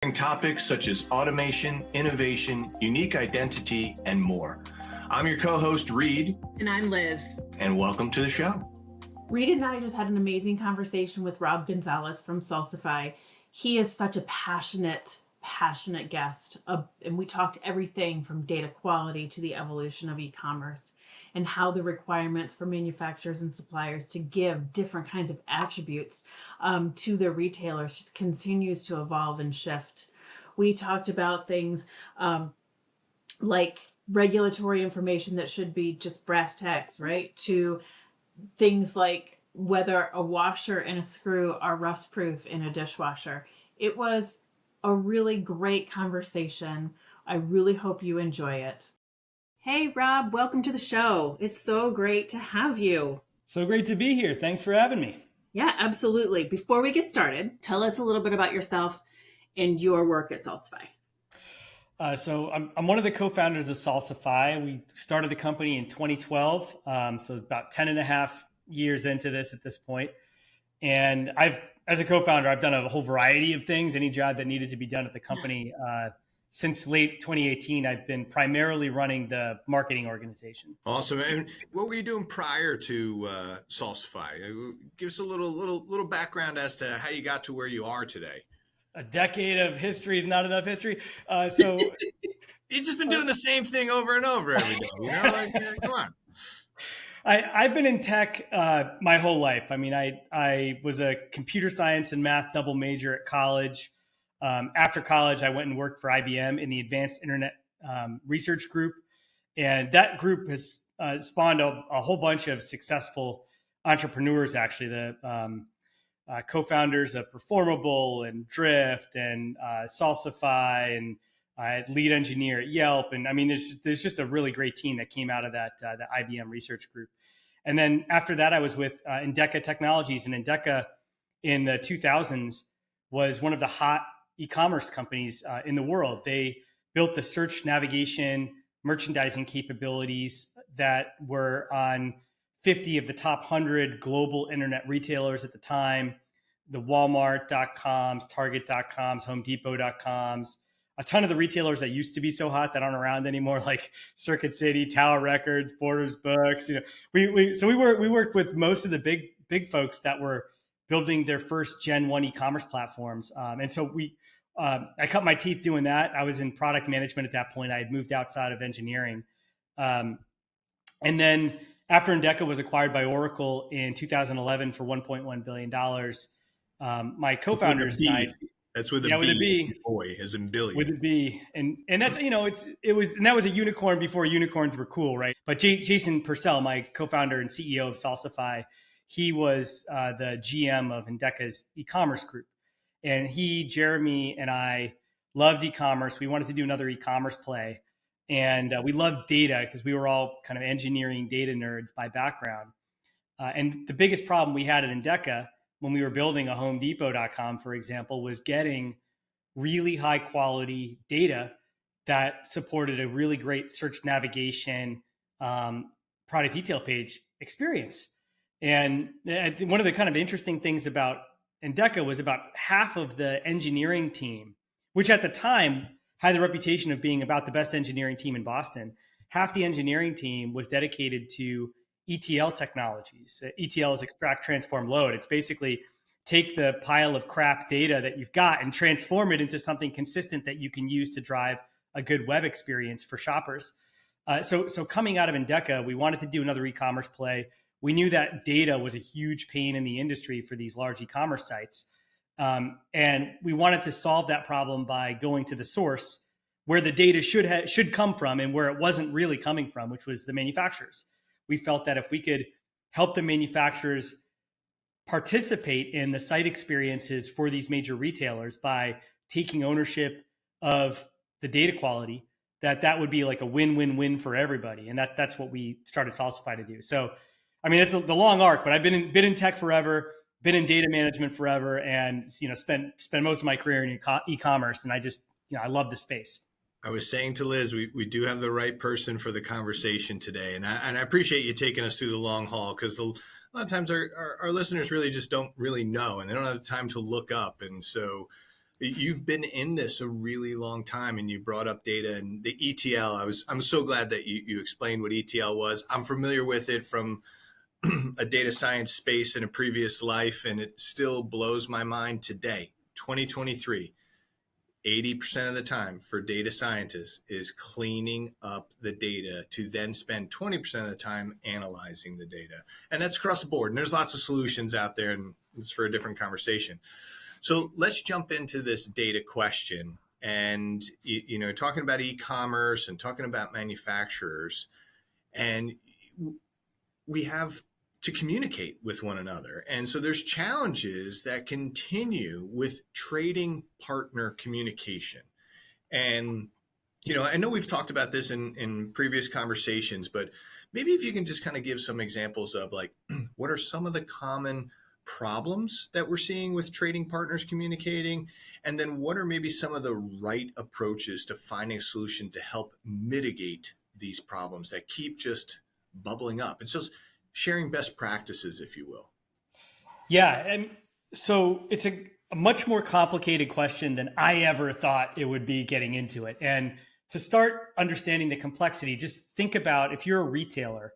Topics such as automation, innovation, unique identity, and more. I'm your co-host, Reed. And I'm Liz. And welcome to the show. Reed and I just had an amazing conversation with Rob Gonzalez from Salsify. He is such a passionate guest. And we talked everything from data quality to the evolution of e-commerce and how the requirements for manufacturers and suppliers to give different kinds of attributes to their retailers just continues to evolve and shift. We talked about things like regulatory information that should be just brass tacks, right? To things like whether a washer and a screw are rust proof in a dishwasher. It was a really great conversation. I really hope you enjoy it. Hey, Rob, welcome to the show. It's so great to have you. So great to be here. Thanks for having me. Yeah, absolutely. Before we get started, tell us a little bit about yourself and your work at Salsify. So I'm one of the co-founders of Salsify. We started the company in 2012. So it's about 10 and a half years into this at this point. And as a co-founder, I've done a whole variety of things, any job that needed to be done at the company. Since late 2018, I've been primarily running the marketing organization. Awesome. And what were you doing prior to Salsify? Give us a little background as to how you got to where you are today. A decade of history is not enough history. So you've just been doing the same thing over and over every day. You know, like, come on. I've been in tech my whole life. I mean, I was a computer science and math double major at college. After college, I went and worked for IBM in the Advanced Internet Research Group. And that group has spawned a whole bunch of successful entrepreneurs, actually. The co-founders of Performable and Drift and Salsify and lead engineer at Yelp. And I mean, there's just a really great team that came out of that the IBM research group. And then after that, I was with Endeca Technologies. And Endeca in the 2000s was one of the hot e-commerce companies in the world. They built the search, navigation, merchandising capabilities that were on 50 of the top 100 global internet retailers at the time, the Walmart.coms, Target.coms, Home Depot.coms, a ton of the retailers that used to be so hot that aren't around anymore, like Circuit City, Tower Records, Borders Books. You know, we worked with most of the big folks that were building their first Gen 1 e-commerce platforms. And so I cut my teeth doing that. I was in product management at that point. I had moved outside of engineering. And then after Endeca was acquired by Oracle in 2011 for $1.1 billion, my co-founders died. That's with a B. With a B. Boy, as in billion. With a B. And that's, you know, that was a unicorn before unicorns were cool, right? But Jason Purcell, my co-founder and CEO of Salsify, he was the GM of Endeca's e-commerce group. And Jeremy, and I loved e-commerce. We wanted to do another e-commerce play. And we loved data because we were all kind of engineering data nerds by background. And the biggest problem we had at Endeca when we were building a HomeDepot.com, for example, was getting really high quality data that supported a really great search navigation product detail page experience. And one of the kind of interesting things about Endeca was about half of the engineering team, which at the time had the reputation of being about the best engineering team in Boston. Half the engineering team was dedicated to ETL technologies. ETL is extract, transform, load. It's basically take the pile of crap data that you've got and transform it into something consistent that you can use to drive a good web experience for shoppers. So coming out of Endeca, we wanted to do another e-commerce play. We knew that data was a huge pain in the industry for these large e-commerce sites. And we wanted to solve that problem by going to the source where the data should come from and where it wasn't really coming from, which was the manufacturers. We felt that if we could help the manufacturers participate in the site experiences for these major retailers by taking ownership of the data quality, that would be like a win-win-win for everybody. And that's what we started Salsify to do. So, I mean, it's the long arc, but I've been in tech forever, been in data management forever, and spent most of my career in e-commerce. And I love the space. I was saying to Liz, we do have the right person for the conversation today. And I appreciate you taking us through the long haul, because a lot of times our listeners really just don't really know, and they don't have the time to look up. And so You've been in this a really long time, and you brought up data and the ETL. I'm so glad that you explained what ETL was. I'm familiar with it from a data science space in a previous life, and it still blows my mind today, 2023. 80% of the time for data scientists is cleaning up the data to then spend 20% of the time analyzing the data. And that's across the board. And there's lots of solutions out there, and it's for a different conversation. So let's jump into this data question. And, talking about e-commerce and talking about manufacturers, and we have to communicate with one another. And so there's challenges that continue with trading partner communication. And, I know we've talked about this in previous conversations, but maybe if you can just kind of give some examples of like, what are some of the common problems that we're seeing with trading partners communicating? And then what are maybe some of the right approaches to finding a solution to help mitigate these problems that keep just bubbling up? And so sharing best practices, if you will. Yeah. And so it's a much more complicated question than I ever thought it would be getting into it. And to start understanding the complexity, just think about if you're a retailer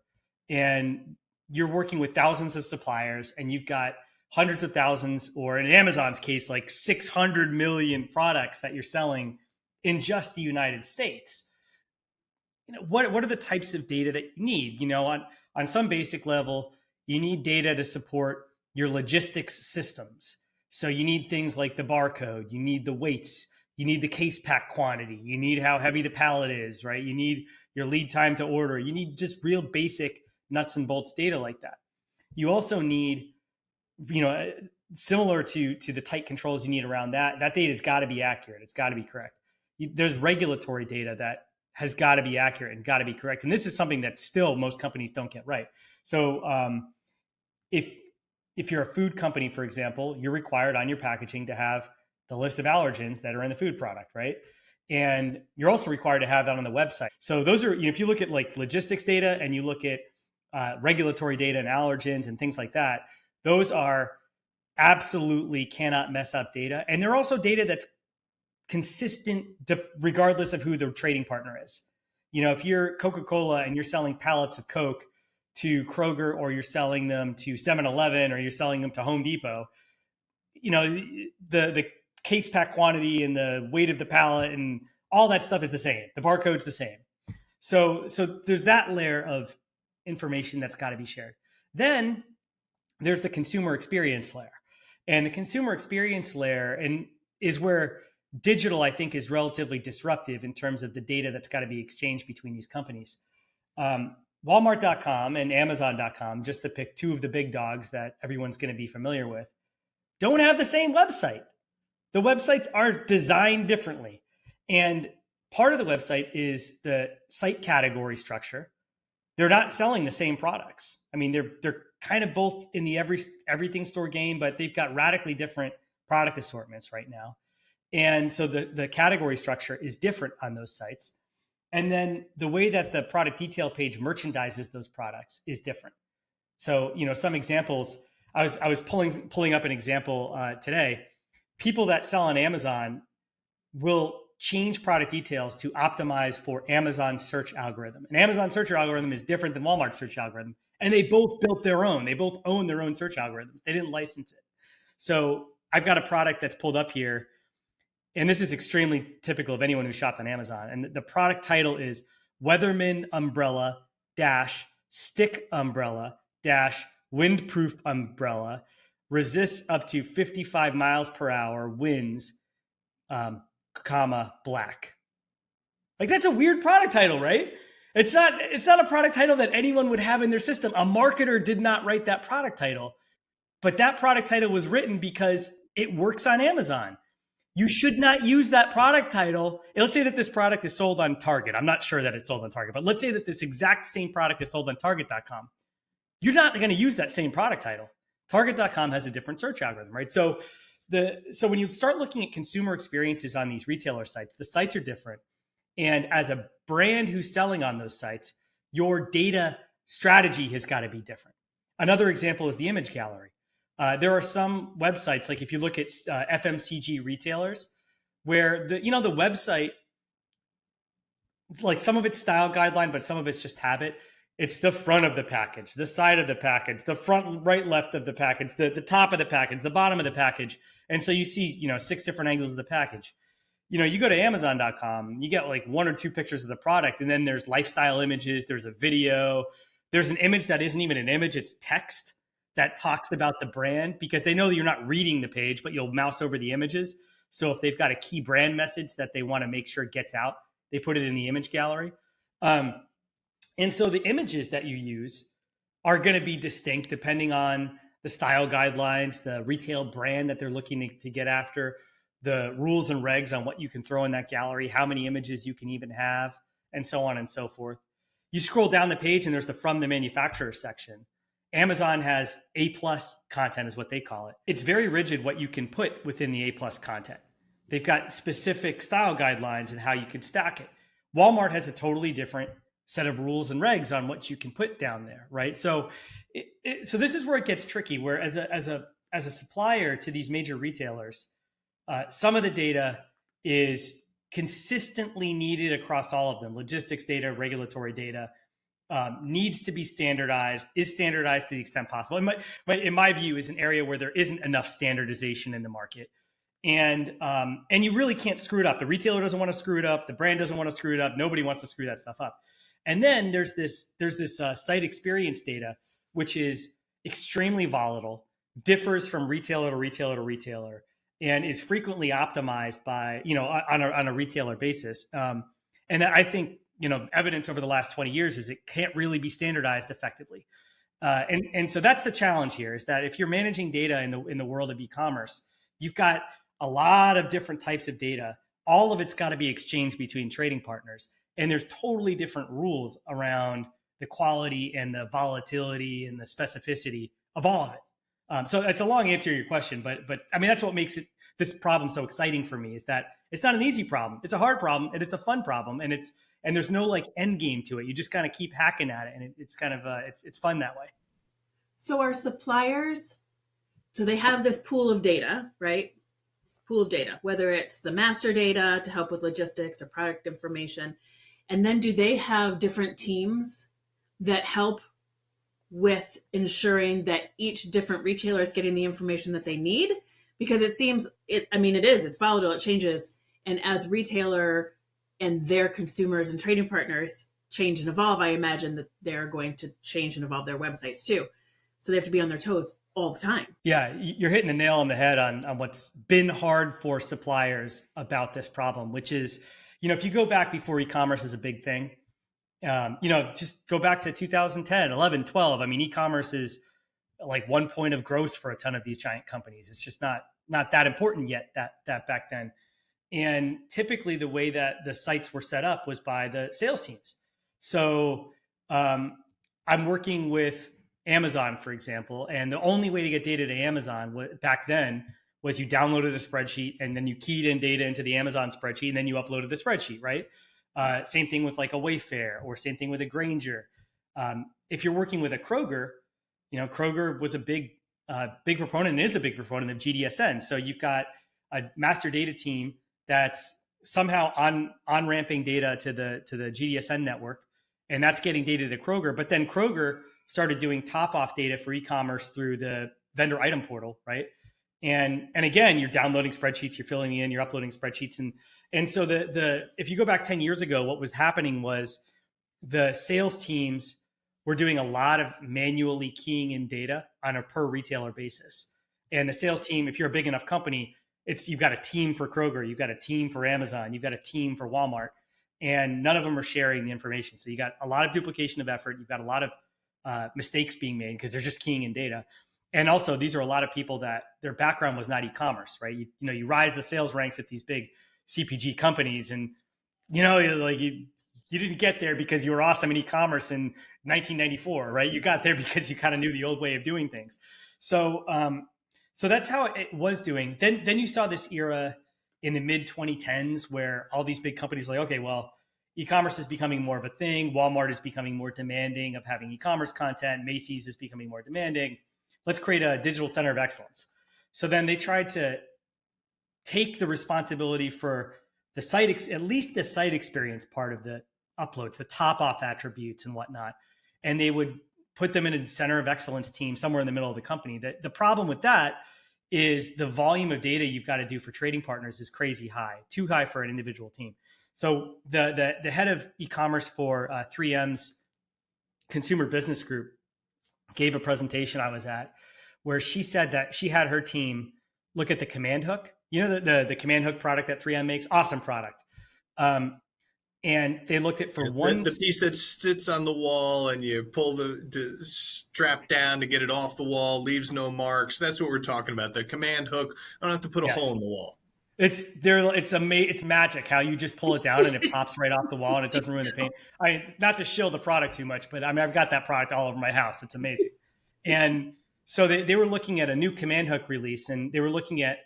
and you're working with thousands of suppliers and you've got hundreds of thousands, or in Amazon's case, like 600 million products that you're selling in just the United States. What are the types of data that you need? On some basic level, you need data to support your logistics systems. So you need things like the barcode, you need the weights, you need the case pack quantity, you need how heavy the pallet is, right? You need your lead time to order. You need just real basic nuts and bolts data like that. You also need, similar to the tight controls you need around that data has got to be accurate. It's got to be correct. There's regulatory data that has got to be accurate and got to be correct. And this is something that still most companies don't get right. So if you're a food company, for example, you're required on your packaging to have the list of allergens that are in the food product, right? And you're also required to have that on the website. So those are, if you look at like logistics data and you look at regulatory data and allergens and things like that, those are absolutely cannot mess up data. And they're also data that's consistent regardless of who the trading partner is. If you're Coca-Cola and you're selling pallets of Coke to Kroger, or you're selling them to 7-Eleven, or you're selling them to Home Depot, the case pack quantity and the weight of the pallet and all that stuff is the same. The barcode's the same. So there's that layer of information that's got to be shared. Then there's the consumer experience layer. And the consumer experience layer is where digital, I think, is relatively disruptive in terms of the data that's got to be exchanged between these companies. Walmart.com and Amazon.com, just to pick two of the big dogs that everyone's going to be familiar with, don't have the same website. The websites are designed differently. And part of the website is the site category structure. They're not selling the same products. I mean, they're kind of both in the everything store game, but they've got radically different product assortments right now. And so the category structure is different on those sites. And then the way that the product detail page merchandises those products is different. So, some examples, I was pulling up an example today. People that sell on Amazon will change product details to optimize for Amazon search algorithm. And Amazon search algorithm is different than Walmart search algorithm. And they both built their own. They both own their own search algorithms. They didn't license it. So I've got a product that's pulled up here. And this is extremely typical of anyone who shopped on Amazon. And the product title is Weatherman Umbrella dash Stick Umbrella dash Windproof Umbrella, resists up to 55 miles per hour, winds, black. Like, that's a weird product title, right? It's not a product title that anyone would have in their system. A marketer did not write that product title, but that product title was written because it works on Amazon. You should not use that product title. Let's say that this product is sold on Target. I'm not sure that it's sold on Target, but let's say that this exact same product is sold on Target.com. You're not going to use that same product title. Target.com has a different search algorithm, right? So when you start looking at consumer experiences on these retailer sites, the sites are different. And as a brand who's selling on those sites, your data strategy has got to be different. Another example is the image gallery. There are some websites, like if you look at FMCG retailers, where the website, like some of it's style guideline, but some of it's just habit. It's the front of the package, the side of the package, the front, right, left of the package, the top of the package, the bottom of the package. And so you see, 6 different angles of the package. You go to Amazon.com, you get like 1 or 2 pictures of the product, and then there's lifestyle images, there's a video, there's an image that isn't even an image, it's text that talks about the brand, because they know that you're not reading the page, but you'll mouse over the images. So if they've got a key brand message that they want to make sure gets out, they put it in the image gallery. And so the images that you use are going to be distinct depending on the style guidelines, the retail brand that they're looking to get after, the rules and regs on what you can throw in that gallery, how many images you can even have, and so on and so forth. You scroll down the page and there's the from the manufacturer section. Amazon has A+ content is what they call it. It's very rigid what you can put within the A+ content. They've got specific style guidelines and how you can stack it. Walmart has a totally different set of rules and regs on what you can put down there, right? So, so this is where it gets tricky. Where as a supplier to these major retailers, some of the data is consistently needed across all of them. Logistics data, regulatory data needs to be standardized. Is standardized to the extent possible. In my view, is an area where there isn't enough standardization in the market. And you really can't screw it up. The retailer doesn't want to screw it up. The brand doesn't want to screw it up. Nobody wants to screw that stuff up. And then there's this site experience data, which is extremely volatile, differs from retailer to retailer to retailer, and is frequently optimized by on a retailer basis. And I think evidence over the last 20 years is it can't really be standardized effectively. And so that's the challenge here, is that if you're managing data in the world of e-commerce, you've got a lot of different types of data. All of it's got to be exchanged between trading partners. And there's totally different rules around the quality and the volatility and the specificity of all of it. So it's a long answer to your question, but I mean, that's what makes this problem so exciting for me, is that it's not an easy problem. It's a hard problem, and it's a fun problem, and there's no like end game to it. You just kind of keep hacking at it, and it's kind of it's fun that way. So our suppliers, so they have this pool of data, right? Pool of data, whether it's the master data to help with logistics or product information. And then do they have different teams that help with ensuring that each different retailer is getting the information that they need? Because it seems, it's volatile, it changes. And as retailer and their consumers and trading partners change and evolve, I imagine that they're going to change and evolve their websites too. So they have to be on their toes all the time. Yeah, you're hitting the nail on the head on what's been hard for suppliers about this problem, which is, if you go back before e-commerce is a big thing, just go back to 2010, 11, 12. I mean, e-commerce is like 1 point of gross for a ton of these giant companies. It's just not that important yet that back then. And typically the way that the sites were set up was by the sales teams. So I'm working with Amazon, for example, and the only way to get data to Amazon back then was you downloaded a spreadsheet and then you keyed in data into the Amazon spreadsheet and then you uploaded the spreadsheet, right? Same thing with like a Wayfair, or same thing with a Grainger. If you're working with a Kroger, Kroger was a big proponent, and is a big proponent of GDSN. So you've got a master data team that's somehow on ramping data to the GDSN network, and that's getting data to Kroger. But then Kroger started doing top off data for e-commerce through the vendor item portal, right? And again, you're downloading spreadsheets, you're filling in, you're uploading spreadsheets, and so if you go back 10 years ago, what was happening was the sales teams were doing a lot of manually keying in data on a per retailer basis. And the sales team, if you're a big enough company, you've got a team for Kroger, you've got a team for Amazon, you've got a team for Walmart, and none of them are sharing the information. So you got a lot of duplication of effort. You've got a lot of mistakes being made because they're just keying in data. And also, these are a lot of people that their background was not e-commerce, right? You rise the sales ranks at these big CPG companies, and you didn't get there because you were awesome in e-commerce in 1994, right? You got there because you kind of knew the old way of doing things. So that's how it was doing. Then you saw this era in the mid 2010s where all these big companies were like, okay, well, e-commerce is becoming more of a thing. Walmart is becoming more demanding of having e-commerce content. Macy's is becoming more demanding. Let's create a digital center of excellence. So then they tried to take the responsibility for the site, at least the site experience part of the uploads, the top off attributes and whatnot. And they would put them in a center of excellence team somewhere in the middle of the company. The problem with that is the volume of data you've got to do for trading partners is crazy high, too high for an individual team. So the head of e-commerce for 3M's consumer business group gave a presentation I was at where she said that she had her team look at the command hook. You know, the command hook product that 3M makes, awesome product. And they looked at for the piece that sits on the wall and you pull the strap down to get it off the wall, leaves no marks. That's what we're talking about. The command hook. I don't have to put a hole in the wall. It's magic how you just pull it down and it pops right off the wall and it doesn't ruin the paint. I mean, not to shill the product too much, but I mean, I've got that product all over my house. It's amazing. And so they were looking at a new command hook release, and they were looking at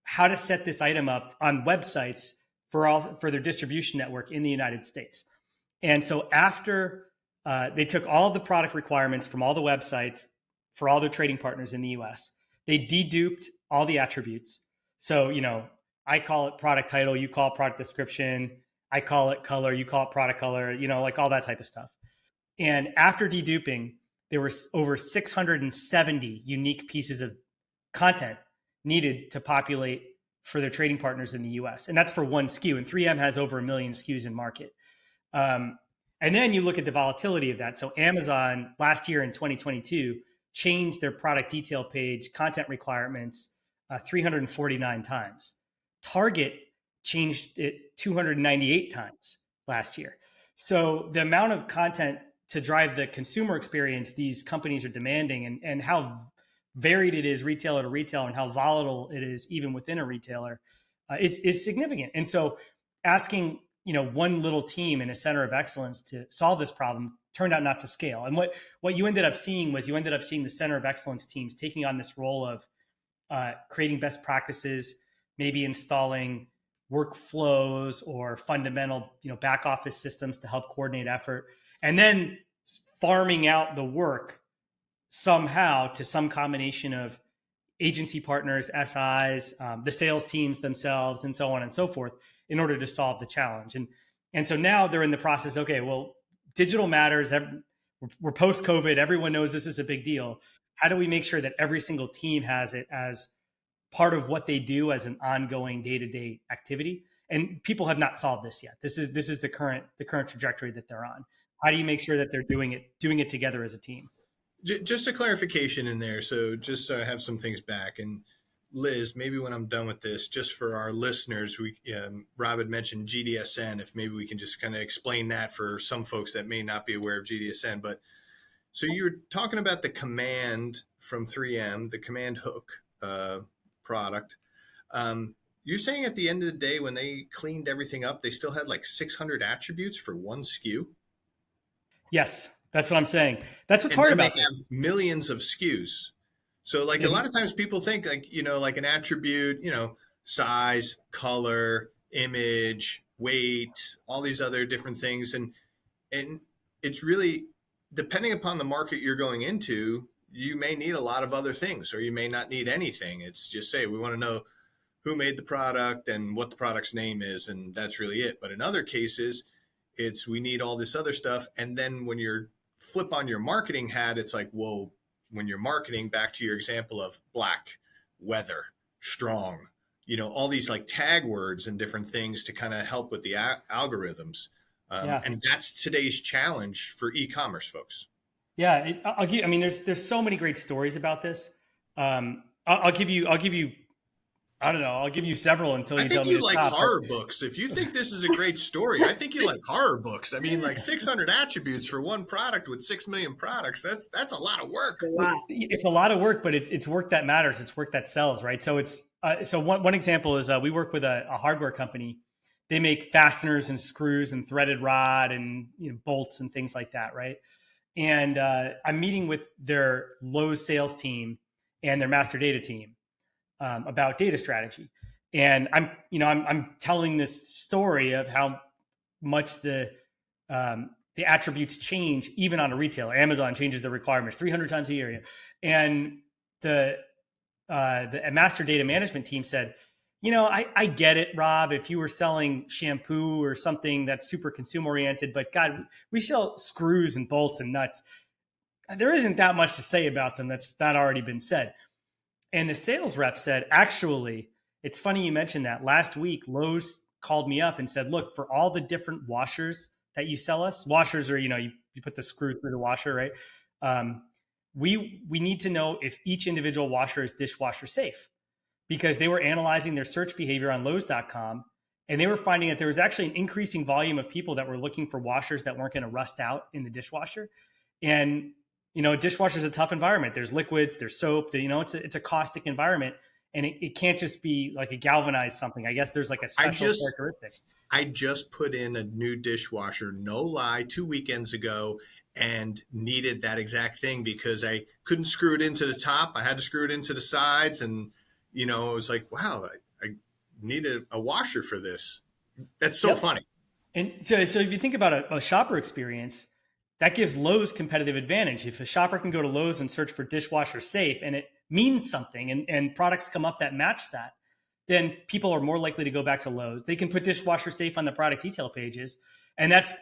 how to set this item up on websites for their distribution network in the United States. And so after they took all the product requirements from all the websites for all their trading partners in the US, they deduped all the attributes. So, you know, I call it product title, you call it product description, I call it color, you call it product color, you know, like all that type of stuff. And after deduping, there were over 670 unique pieces of content needed to populate for their trading partners in the US. And that's for one SKU. And 3M has over 1 million SKUs in market. And then you look at the volatility of that. So Amazon last year in 2022 changed their product detail page content requirements 349 times. Target changed it 298 times last year. So the amount of content to drive the consumer experience these companies are demanding, and how varied it is retailer to retailer, and how volatile it is even within a retailer is significant. And so asking, you know, one little team in a center of excellence to solve this problem turned out not to scale. And what you ended up seeing was the center of excellence teams taking on this role of creating best practices, maybe installing workflows or fundamental, you know, back office systems to help coordinate effort, and then farming out the work somehow to some combination of agency partners, SIs, the sales teams themselves, and so on and so forth, in order to solve the challenge. And so now they're in the process. Okay, well, digital matters. We're post-COVID. Everyone knows this is a big deal. How do we make sure that every single team has it as part of what they do as an ongoing day-to-day activity? And people have not solved this yet. This is the current trajectory that they're on. How do you make sure that they're doing it together as a team? Just a clarification in there. So just so I have some things back. And Liz, maybe when I'm done with this, just for our listeners, Rob had mentioned GDSN. If maybe we can just kind of explain that for some folks that may not be aware of GDSN. But so you're talking about the command from 3M, the command hook product. You're saying at the end of the day, when they cleaned everything up, they still had like 600 attributes for one SKU? Yes, that's what I'm saying. That's what's hard about it. They have millions of SKUs. So like a lot of times people think like, you know, like an attribute, you know, size, color, image, weight, all these other different things. And it's really depending upon the market you're going into, you may need a lot of other things, or you may not need anything. It's just say, we want to know who made the product and what the product's name is. And that's really it. But in other cases, we need all this other stuff. And then when you're flip on your marketing hat, it's like, whoa, when you're marketing, back to your example of black, weather, strong, you know, all these like tag words and different things to kind of help with the algorithms. And that's today's challenge for e-commerce folks. Yeah. There's so many great stories about this. I'll give you I don't know. I'll give you several until you tell me. I think you like horror books. If you think this is a great story, I think you like horror books. I mean, like 600 attributes for one product with 6 million products. That's a lot of work. It's a lot of work, but it's work that matters. It's work that sells, right? So one example is we work with a hardware company. They make fasteners and screws and threaded rod and, you know, bolts and things like that, right? And I'm meeting with their Lowe's sales team and their master data team about data strategy. And I'm telling this story of how much the attributes change even on a retailer. Amazon changes the requirements 300 times a year. And the master data management team said, I get it, Rob, if you were selling shampoo or something that's super consumer oriented, but God, we sell screws and bolts and nuts. There isn't that much to say about them that's not already been said. And the sales rep said, actually, it's funny you mentioned that. Last week, Lowe's called me up and said, look, for all the different washers that you sell us, washers are, you put the screw through the washer, right? We need to know if each individual washer is dishwasher safe, because they were analyzing their search behavior on Lowe's.com, and they were finding that there was actually an increasing volume of people that were looking for washers that weren't going to rust out in the dishwasher. And dishwasher is a tough environment. There's liquids, there's soap. It's a caustic environment, and it can't just be like a galvanized something. I guess there's like a special characteristic. I just put in a new dishwasher, no lie, 2 weekends ago, and needed that exact thing because I couldn't screw it into the top. I had to screw it into the sides, and it was like, wow, I needed a washer for this. That's so funny. And so if you think about a shopper experience, that gives Lowe's competitive advantage. If a shopper can go to Lowe's and search for dishwasher safe, and it means something, and products come up that match that, then people are more likely to go back to Lowe's. They can put dishwasher safe on the product detail pages, and that's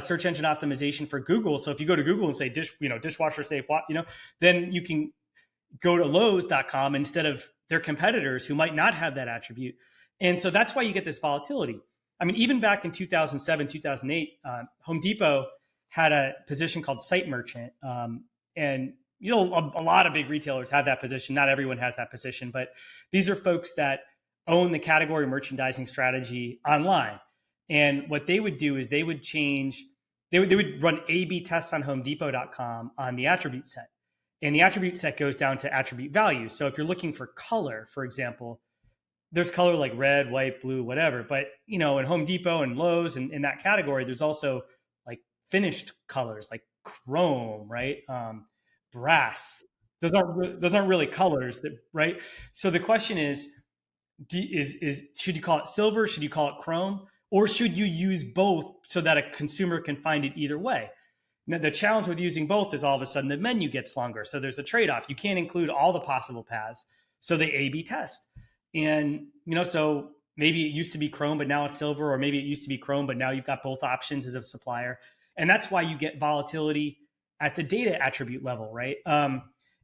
search engine optimization for Google. So if you go to Google and say dishwasher safe, then you can go to Lowe's.com instead of their competitors who might not have that attribute. And so that's why you get this volatility. I mean, even back in 2007, 2008, Home Depot had a position called site merchant. And, a lot of big retailers have that position. Not everyone has that position, but these are folks that own the category merchandising strategy online. And what they would do is they would run A/B tests on HomeDepot.com on the attribute set. And the attribute set goes down to attribute values. So if you're looking for color, for example, there's color like red, white, blue, whatever. But, in Home Depot and Lowe's and in that category, there's also like finished colors like chrome, right? Brass. Those aren't really colors, right? So the question is should you call it silver? Should you call it chrome? Or should you use both so that a consumer can find it either way? Now, the challenge with using both is all of a sudden the menu gets longer. So there's a trade-off. You can't include all the possible paths. So they A/B test. And, so maybe it used to be chrome, but now it's silver, or maybe it used to be chrome, but now you've got both options as a supplier. And that's why you get volatility at the data attribute level, right?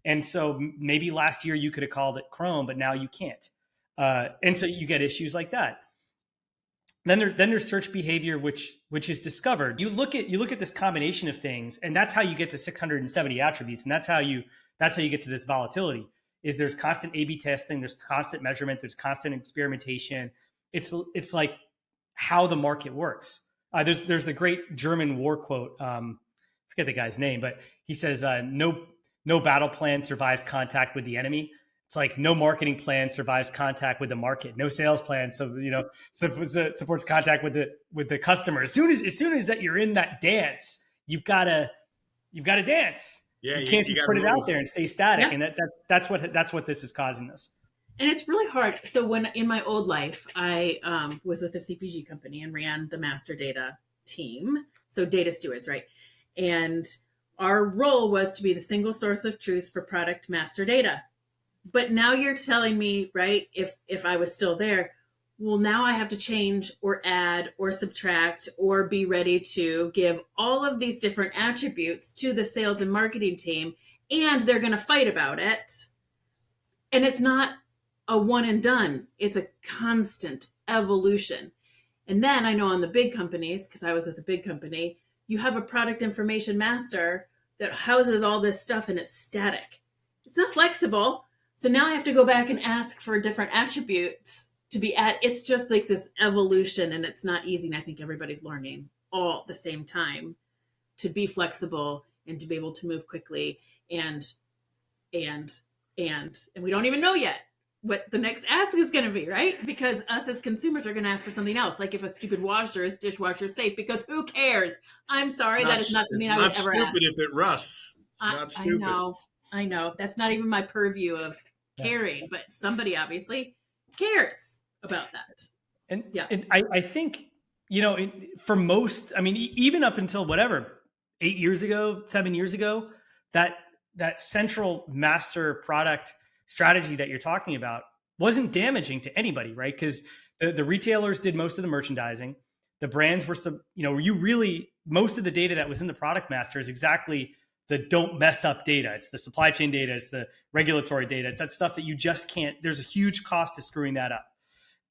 And so maybe last year you could have called it chrome, but now you can't. And so you get issues like that. Then there's search behavior, which is discovered. You look at this combination of things, and that's how you get to 670 attributes, and that's how you get to this volatility. Is there's constant A/B testing, there's constant measurement, there's constant experimentation. It's like how the market works. There's the great German war quote. Forget the guy's name, but he says, "No battle plan survives contact with the enemy." It's like no marketing plan survives contact with the market. No sales plan, supports contact with the customer. As soon as that you're in that dance, you've got to dance. Yeah, you can't just put it out there and stay static. Yeah. And that's what this is causing us. And it's really hard. So when in my old life, I was with a CPG company and ran the master data team. So data stewards, right? And our role was to be the single source of truth for product master data. But now you're telling me, right, if I was still there, well, now I have to change or add or subtract or be ready to give all of these different attributes to the sales and marketing team, and they're going to fight about it. And it's not a one and done. It's a constant evolution. And then I know on the big companies, because I was with a big company, you have a product information master that houses all this stuff and it's static. It's not flexible. So now I have to go back and ask for different attributes to be at. It's just like this evolution, and it's not easy. And I think everybody's learning all at the same time to be flexible and to be able to move quickly. And we don't even know yet what the next ask is going to be, right? Because us as consumers are going to ask for something else, like if a stupid washer is dishwasher safe, because who cares? I'm sorry, that is not something I would ever ask. It's not stupid if it rusts. It's not stupid. I know. That's not even my purview of caring, but somebody obviously cares about that. And I think, for most, I mean, even up until 8 years ago, 7 years ago, that central master product strategy that you're talking about wasn't damaging to anybody, right? Because the retailers did most of the merchandising. The brands were some, most of the data that was in the product master is exactly the don't mess up data. It's the supply chain data. It's the regulatory data. It's that stuff that you just can't, there's a huge cost to screwing that up.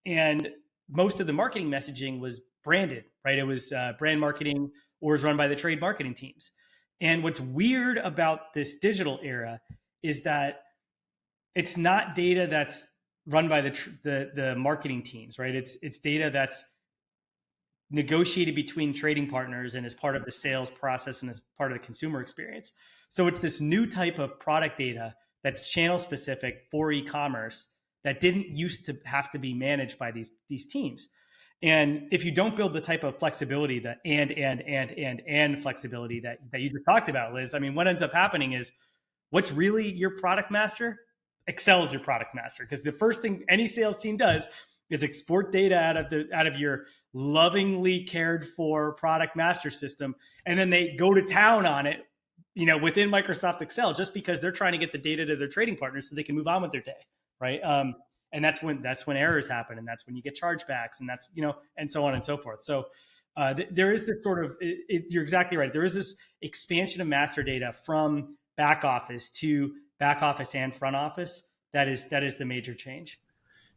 And most of the marketing messaging was branded, right? It was brand marketing or was run by the trade marketing teams. And what's weird about this digital era is that it's not data that's run by the marketing teams, right? It's data that's negotiated between trading partners and as part of the sales process and as part of the consumer experience. So it's this new type of product data that's channel specific for e-commerce that didn't used to have to be managed by these teams. And if you don't build the type of flexibility that and flexibility that you just talked about, Liz, I mean, what ends up happening is what's really your product master? Excel is your product master, because the first thing any sales team does is export data out of your lovingly cared for product master system, and then they go to town on it, within Microsoft Excel, just because they're trying to get the data to their trading partners so they can move on with their day, right? And that's when errors happen, and that's when you get chargebacks, and that's and so on and so forth. So there is this sort of you're exactly right. There is this expansion of master data from back office to back office and front office. That is the major change.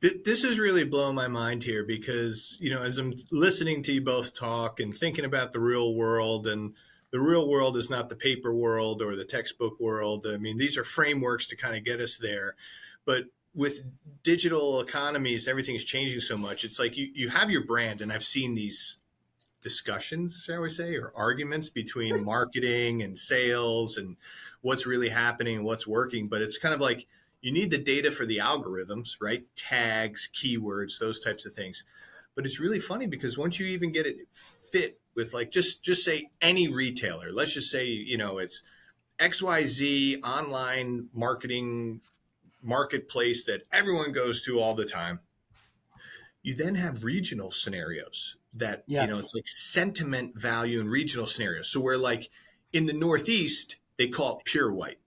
This is really blowing my mind here because, as I'm listening to you both talk and thinking about the real world, and the real world is not the paper world or the textbook world. I mean, these are frameworks to kind of get us there. But with digital economies, everything's changing so much. It's like you have your brand, and I've seen these discussions, shall we say, or arguments between marketing and sales and what's really happening and what's working. But it's kind of like, you need the data for the algorithms, right? Tags, keywords, those types of things. But it's really funny because once you even get it fit with, like, just say any retailer, let's just say, it's XYZ online marketing marketplace that everyone goes to all the time. You then have regional scenarios that, Yes. It's like sentiment value and regional scenarios. So where, like, in the Northeast, they call it pure white.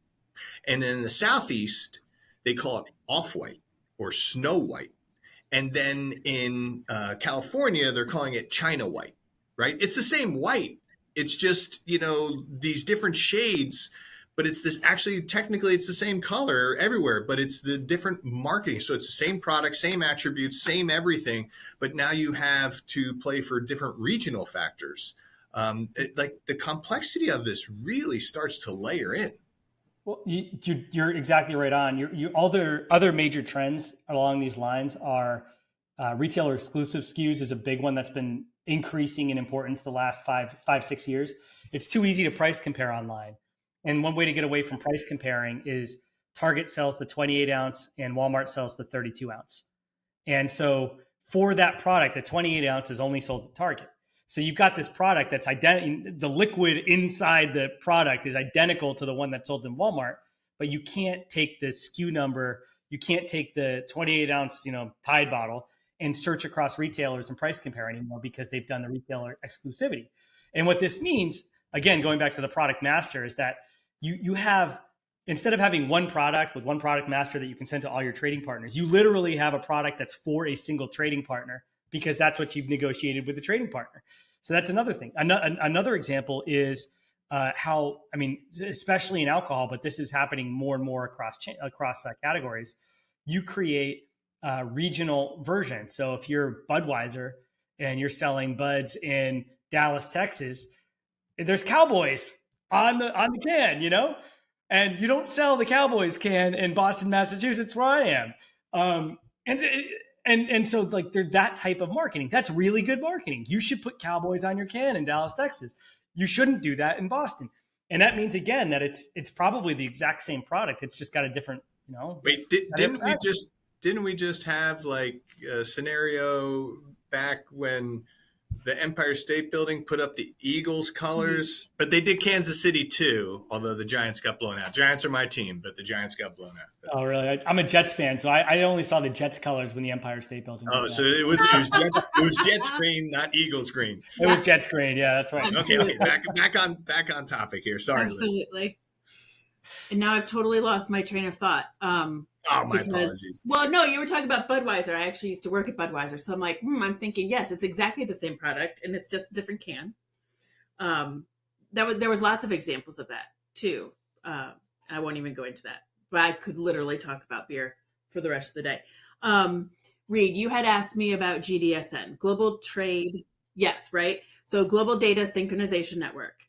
And in the Southeast, they call it off-white or snow white. And then in California, they're calling it China white, right? It's the same white. It's just, these different shades, but it's this, actually, technically it's the same color everywhere, but it's the different marketing. So it's the same product, same attributes, same everything, but now you have to play for different regional factors. Like, the complexity of this really starts to layer in. Well, you're exactly right on. Other major trends along these lines are retailer exclusive SKUs is a big one that's been increasing in importance the last 5-6 years. It's too easy to price compare online. And one way to get away from price comparing is Target sells the 28 ounce and Walmart sells the 32 ounce. And so for that product, the 28 ounce is only sold at Target. So you've got this product that's the liquid inside the product is identical to the one that's sold in Walmart, but you can't take the SKU number, you can't take the 28 ounce, Tide bottle and search across retailers and price compare anymore because they've done the retailer exclusivity. And what this means, again, going back to the product master, is that you have, instead of having one product with one product master that you can send to all your trading partners, you literally have a product that's for a single trading partner, because that's what you've negotiated with the trading partner. So that's another thing. Another example is how, especially in alcohol, but this is happening more and more across categories, you create regional versions. So if you're Budweiser and you're selling Buds in Dallas, Texas, there's Cowboys on the can, and you don't sell the Cowboys can in Boston, Massachusetts, where I am. And so, like, they're that type of marketing. That's really good marketing. You should put Cowboys on your can in Dallas, Texas. You shouldn't do that in Boston. And that means, again, that it's probably the exact same product. It's just got a different, Wait, didn't we just have, like, a scenario back when the Empire State Building put up the Eagles colors, but they did Kansas City too, although the Giants got blown out. Giants are my team, but the Giants got blown out. Oh, really? I'm a Jets fan, so I only saw the Jets colors when the Empire State Building. Oh, so it was Jets green, not Eagles green. It was Jets green. Yeah, that's right. Okay. Back on topic here. Sorry, absolutely. Liz. And now I've totally lost my train of thought. Oh, my Because, apologies. well, no, you were talking about Budweiser. I actually used to work at Budweiser. So I'm like, I'm thinking, yes, it's exactly the same product and it's just a different can. Um, there was lots of examples of that too. I won't even go into that, but I could literally talk about beer for the rest of the day. Reed, you had asked me about GDSN, Global Trade. Yes, right. So Global Data Synchronization Network.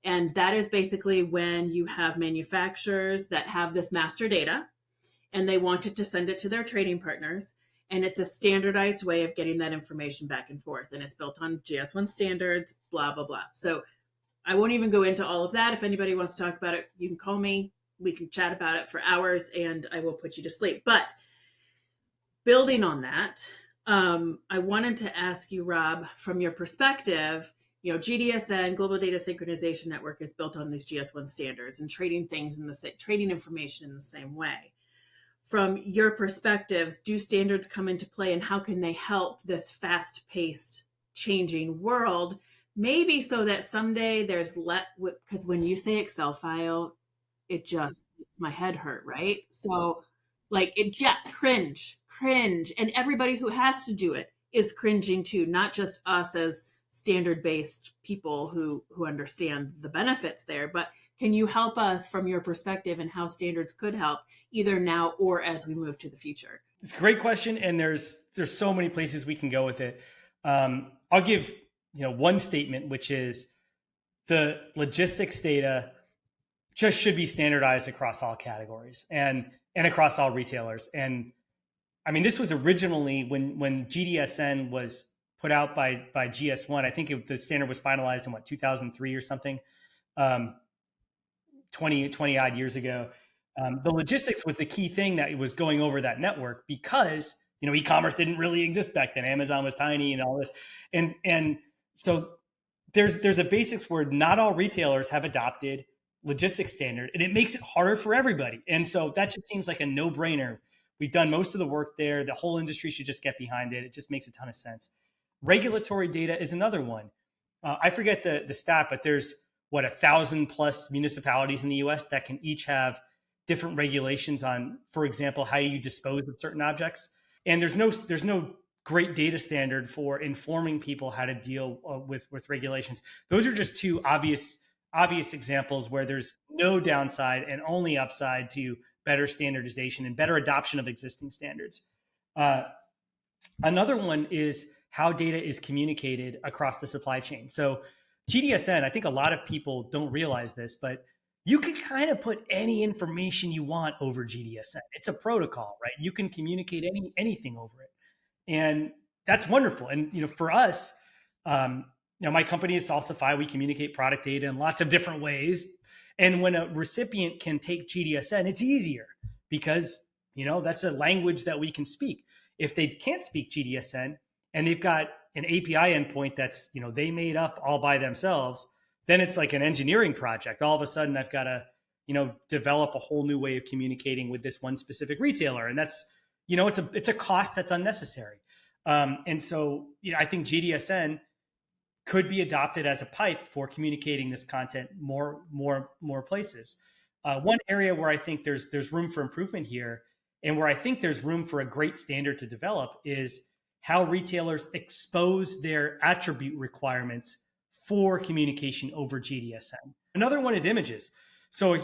And that is basically when you have manufacturers that have this master data and they wanted to send it to their trading partners. And it's a standardized way of getting that information back and forth. And it's built on GS1 standards, blah, blah, blah. So I won't even go into all of that. If anybody wants to talk about it, you can call me. We can chat about it for hours and I will put you to sleep. But building on that, I wanted to ask you, Rob, from your perspective, GDSN, Global Data Synchronization Network, is built on these GS1 standards and trading things trading information in the same way. From your perspectives, do standards come into play and how can they help this fast-paced changing world? Maybe so that someday there's because when you say Excel file, it just makes my head hurt, right? So like cringe. And everybody who has to do it is cringing too, not just us as standard-based people who understand the benefits there, but can you help us from your perspective and how standards could help either now or as we move to the future? It's a great question, and there's so many places we can go with it. I'll give one statement, which is the logistics data just should be standardized across all categories and across all retailers. And I mean, this was originally when GDSN was put out by GS1. I think the standard was finalized in 2003 or something. 20 odd years ago. The logistics was the key thing that was going over that network because e-commerce didn't really exist back then. Amazon was tiny and all this, and so there's a basics where not all retailers have adopted logistics standard, and it makes it harder for everybody. And so that just seems like a no-brainer. We've done most of the work there. The whole industry should just get behind it. It just makes a ton of sense. Regulatory data is another one. I forget the stat, but there's 1,000+ municipalities in the US that can each have different regulations on, for example, how you dispose of certain objects. And there's no great data standard for informing people how to deal with regulations. Those are just two obvious examples where there's no downside and only upside to better standardization and better adoption of existing standards. Another one is how data is communicated across the supply chain. So GDSN, I think a lot of people don't realize this, but you can kind of put any information you want over GDSN. It's a protocol, right? You can communicate anything over it. And that's wonderful. And for us, my company is Salsify. We communicate product data in lots of different ways. And when a recipient can take GDSN, it's easier because that's a language that we can speak. If they can't speak GDSN and they've got an API endpoint that's they made up all by themselves, then it's like an engineering project. All of a sudden, I've got to develop a whole new way of communicating with this one specific retailer, and that's it's a cost that's unnecessary. And so I think GDSN could be adopted as a pipe for communicating this content more places. One area where I think there's room for improvement here, and where I think there's room for a great standard to develop, is how retailers expose their attribute requirements for communication over GDSN. Another one is images. So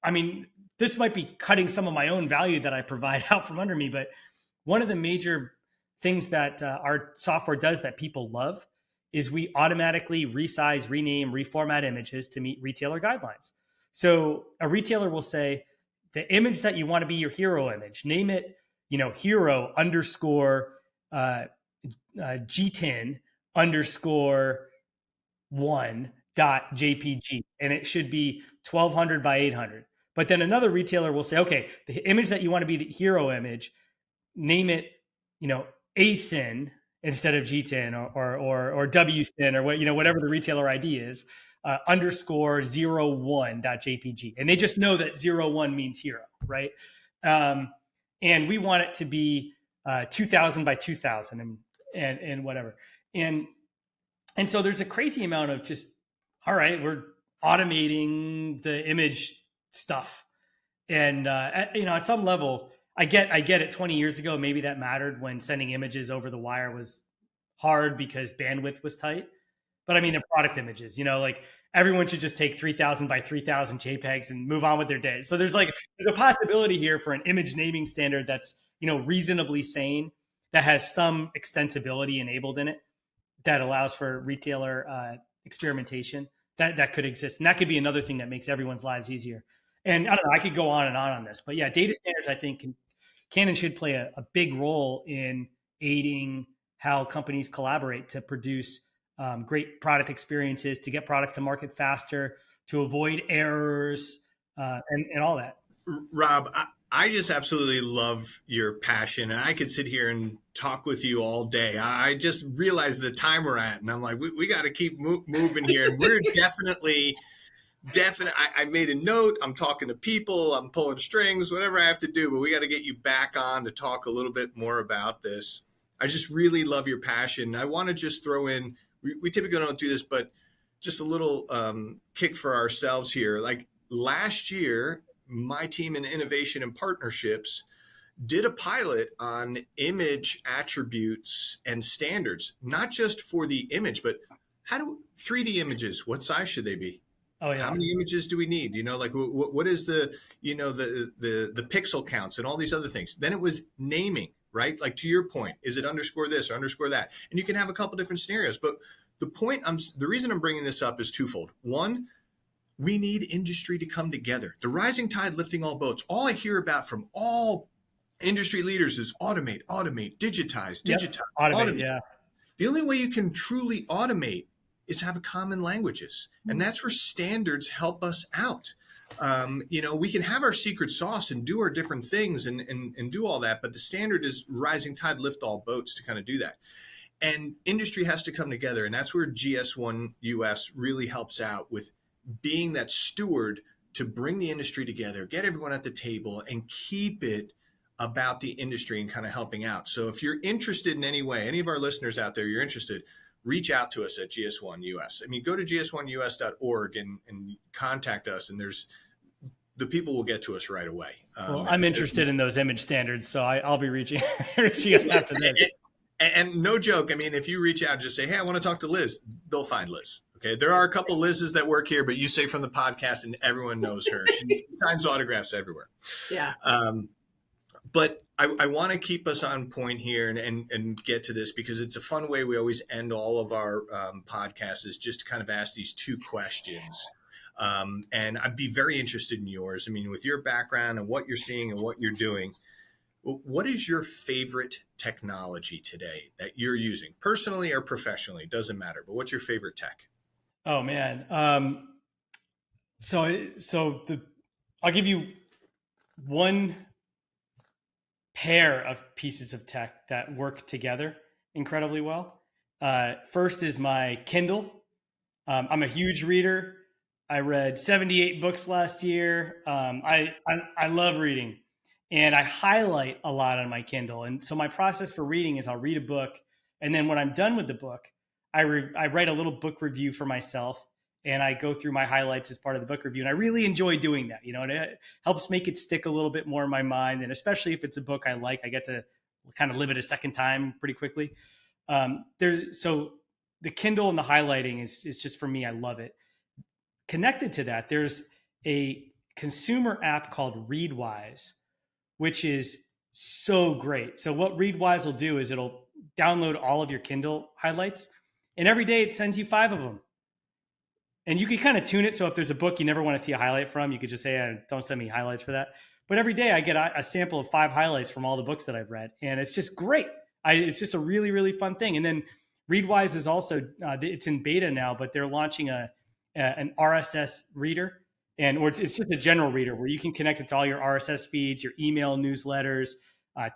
I mean, this might be cutting some of my own value that I provide out from under me, but one of the major things that our software does that people love is we automatically resize, rename, reformat images to meet retailer guidelines. So a retailer will say, the image that you want to be your hero image, name it, hero underscore G10 underscore 1.jpg, and it should be 1200 by 800. But then another retailer will say, okay, the image that you want to be the hero image, name it, ASIN instead of G10 or WSIN or whatever the retailer ID is, underscore 01.jpg. And they just know that 01 means hero, right? And we want it to be 2000 by 2000 and whatever. And so there's a crazy amount of just, all right, we're automating the image stuff. And at some level, I get it. 20 years ago, maybe that mattered when sending images over the wire was hard because bandwidth was tight. But I mean, they're product images. Like everyone should just take 3,000 by 3,000 JPEGs and move on with their day. So there's a possibility here for an image naming standard that's reasonably sane, that has some extensibility enabled in it, that allows for retailer experimentation. That could exist, and that could be another thing that makes everyone's lives easier. And I don't know, I could go on and on this, but yeah, data standards, I think, can and should play a big role in aiding how companies collaborate to produce great product experiences, to get products to market faster, to avoid errors, and all that. Rob, I just absolutely love your passion, and I could sit here and talk with you all day. I just realized the time we're at, and I'm like, we got to keep moving here. And we're definitely. I made a note. I'm talking to people. I'm pulling strings, whatever I have to do. But we got to get you back on to talk a little bit more about this. I just really love your passion. I want to just throw in. We typically don't do this, but just a little kick for ourselves here. Like last year, my team in innovation and partnerships did a pilot on image attributes and standards, not just for the image, but 3D images, what size should they be? Oh, yeah. How many images do we need? Like what is the pixel counts and all these other things. Then it was naming, right? Like to your point, is it underscore this or underscore that? And you can have a couple different scenarios. But the reason I'm bringing this up is twofold. One, we need industry to come together. The rising tide lifting all boats. All I hear about from all industry leaders is automate, digitize. Automate. Yeah. The only way you can truly automate is have common languages. And that's where standards help us out. We can have our secret sauce and do our different things and do all that, but the standard is rising tide lift all boats to kind of do that. And industry has to come together. And that's where GS1 US really helps out with being that steward to bring the industry together, get everyone at the table, and keep it about the industry and kind of helping out. So if you're interested in any way, any of our listeners out there, you're interested, reach out to us at GS1 US. I mean, go to gs1us.org and contact us, and the people will get to us right away. Well, I'm interested in those image standards, so I'll be reaching out after this. And no joke, I mean, if you reach out and just say, hey, I want to talk to Liz, they'll find Liz. Okay, there are a couple Liz's that work here, but you say from the podcast and everyone knows her. She signs autographs everywhere. Yeah. But I want to keep us on point here and get to this because it's a fun way we always end all of our podcasts is just to kind of ask these two questions. And I'd be very interested in yours. I mean, with your background and what you're seeing and what you're doing, what is your favorite technology today that you're using, personally or professionally? It doesn't matter. But what's your favorite tech? Oh, man. I'll give you one pair of pieces of tech that work together incredibly well. First is my Kindle. I'm a huge reader. I read 78 books last year. I love reading, and I highlight a lot on my Kindle. And so my process for reading is I'll read a book, and then when I'm done with the book, I write a little book review for myself, and I go through my highlights as part of the book review. And I really enjoy doing that, and it helps make it stick a little bit more in my mind. And especially if it's a book I like, I get to kind of live it a second time pretty quickly. So the Kindle and the highlighting is just, for me, I love it. Connected to that, there's a consumer app called Readwise, which is so great. So what Readwise will do is it'll download all of your Kindle highlights, and every day it sends you 5 of them. And you can kind of tune it. So if there's a book you never want to see a highlight from, you could just say, don't send me highlights for that. But every day I get a sample of 5 highlights from all the books that I've read. And it's just great. It's just a really, really fun thing. And then Readwise is also, it's in beta now, but they're launching an RSS reader. Or it's just a general reader where you can connect it to all your RSS feeds, your email newsletters,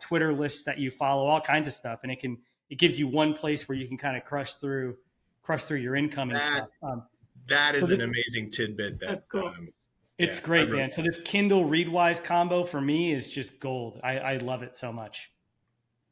Twitter lists that you follow, all kinds of stuff. And it gives you one place where you can kind of crush through your incoming stuff. That is an amazing tidbit. That's cool. It's great, man. So this Kindle Readwise combo for me is just gold. I love it so much.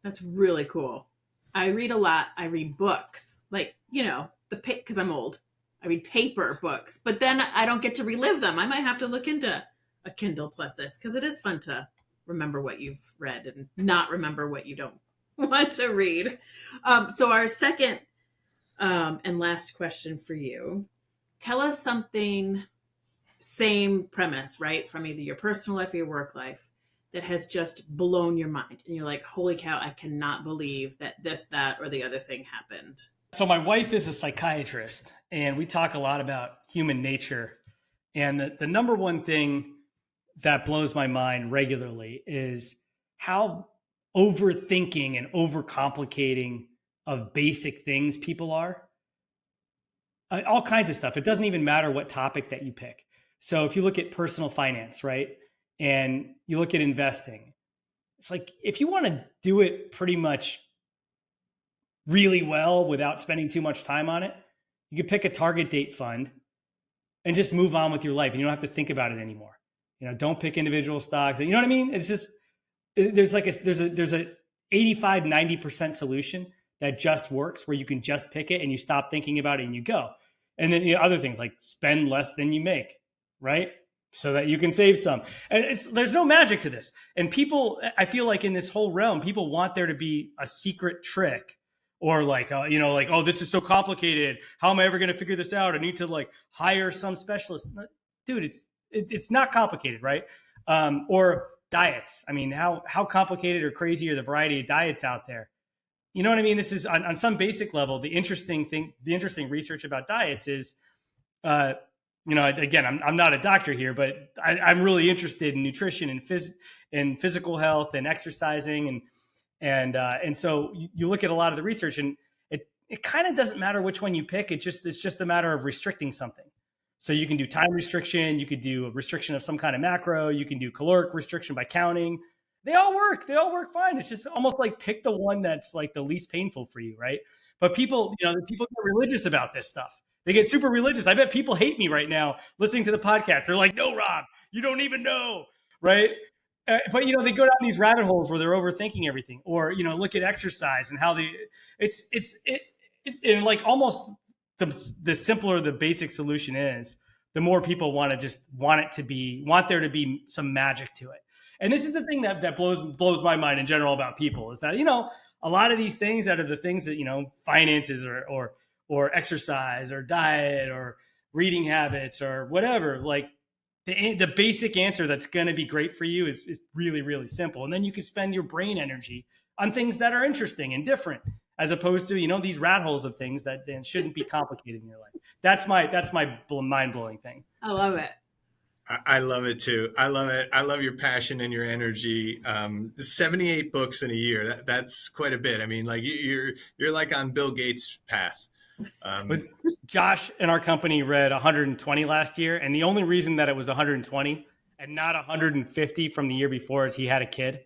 That's really cool. I read a lot. I read books, because I'm old. I read paper books, but then I don't get to relive them. I might have to look into a Kindle plus this, because it is fun to remember what you've read and not remember what you don't want to read. So our second and last question for you, tell us something, same premise, right? From either your personal life or your work life, that has just blown your mind. And you're like, holy cow, I cannot believe that this, that, or the other thing happened. So my wife is a psychiatrist, and we talk a lot about human nature. And the number one thing that blows my mind regularly is how overthinking and overcomplicating of basic things people are. All kinds of stuff. It doesn't even matter what topic that you pick. So if you look at personal finance, right, and you look at investing, it's like if you want to do it pretty much really well without spending too much time on it, you could pick a target date fund and just move on with your life, and you don't have to think about it anymore. Don't pick individual stocks. You know what I mean? It's just there's a 85-90% solution that just works, where you can just pick it and you stop thinking about it and you go. And then other things like spend less than you make, right? So that you can save some. And there's no magic to this. And people, I feel like in this whole realm, people want there to be a secret trick, or like, oh, this is so complicated. How am I ever going to figure this out? I need to like hire some specialist. Dude, it's not complicated, right? Or diets. I mean, how complicated or crazy are the variety of diets out there? You know what I mean? This is on some basic level. The interesting research about diets is, again, I'm not a doctor here, but I'm really interested in nutrition and physical health and exercising, and so you look at a lot of the research, and it kind of doesn't matter which one you pick. It's just a matter of restricting something. So you can do time restriction, you could do a restriction of some kind of macro, you can do caloric restriction by counting. They all work fine. It's just almost like pick the one that's like the least painful for you, right? But people get religious about this stuff. They get super religious. I bet people hate me right now listening to the podcast. They're like, no, Rob, you don't even know, right? But they go down these rabbit holes where they're overthinking everything. Or look at exercise and how and like almost the simpler the basic solution is, the more people want there to be some magic to it. And this is the thing that blows my mind in general about people, is that a lot of these things that are the things that finances or exercise or diet or reading habits or whatever, like the basic answer that's going to be great for you is really, really simple. And then you can spend your brain energy on things that are interesting and different, as opposed to these rat holes of things that then shouldn't be complicated in your life. That's my mind-blowing thing. I love it. I love it too. I love it. I love your passion and your energy. 78 books in a year. That's quite a bit. I mean, like you're like on Bill Gates' path. But Josh in our company read 120 last year, and the only reason that it was 120 and not 150 from the year before is he had a kid.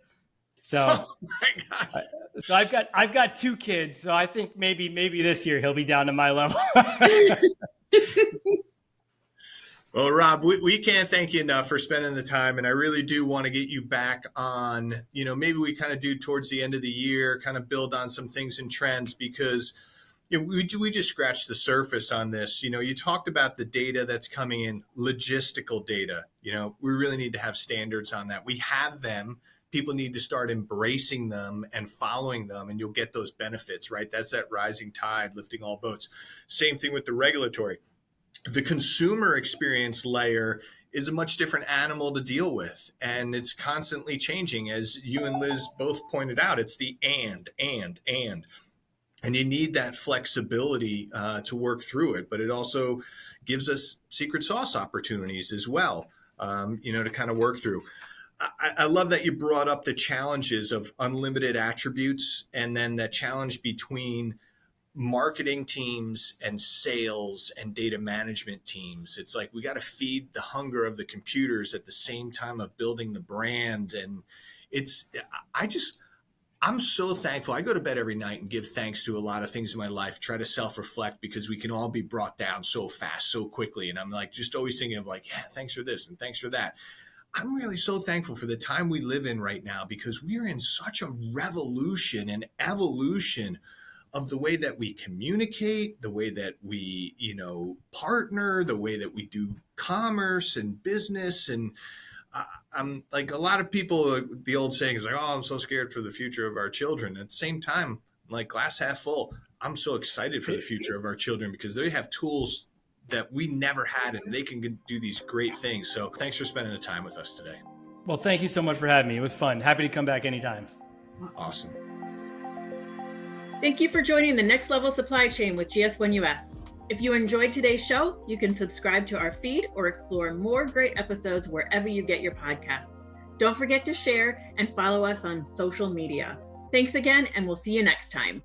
So, oh my gosh. So I've got 2 kids, so I think maybe this year he'll be down to my level. Well, Rob, we can't thank you enough for spending the time, and I really do want to get you back on. Maybe we kind of do towards the end of the year, kind of build on some things and trends, because we just scratched the surface on this. You talked about the data that's coming in, logistical data. We really need to have standards on that. We have them. People need to start embracing them and following them, and you'll get those benefits, right? That's that rising tide lifting all boats. Same thing with the regulatory. The consumer experience layer is a much different animal to deal with, and it's constantly changing. As you and Liz both pointed out, it's the and you need that flexibility to work through it, but it also gives us secret sauce opportunities as well, to kind of work through. I love that you brought up the challenges of unlimited attributes, and then that challenge between marketing teams and sales and data management teams. It's like we got to feed the hunger of the computers at the same time of building the brand. And I'm so thankful. I go to bed every night and give thanks to a lot of things in my life, try to self-reflect, because we can all be brought down so fast, so quickly. And I'm like, just always thinking of like, yeah, thanks for this and thanks for that. I'm really so thankful for the time we live in right now, because we're in such a revolution and evolution of the way that we communicate, the way that we, partner, the way that we do commerce and business. And I'm like a lot of people, the old saying is like, oh, I'm so scared for the future of our children. At the same time, like glass half full, I'm so excited for the future of our children because they have tools that we never had and they can do these great things. So thanks for spending the time with us today. Well, thank you so much for having me. It was fun. Happy to come back anytime. Awesome. Thank you for joining the Next Level Supply Chain with GS1 US. If you enjoyed today's show, you can subscribe to our feed or explore more great episodes wherever you get your podcasts. Don't forget to share and follow us on social media. Thanks again, and we'll see you next time.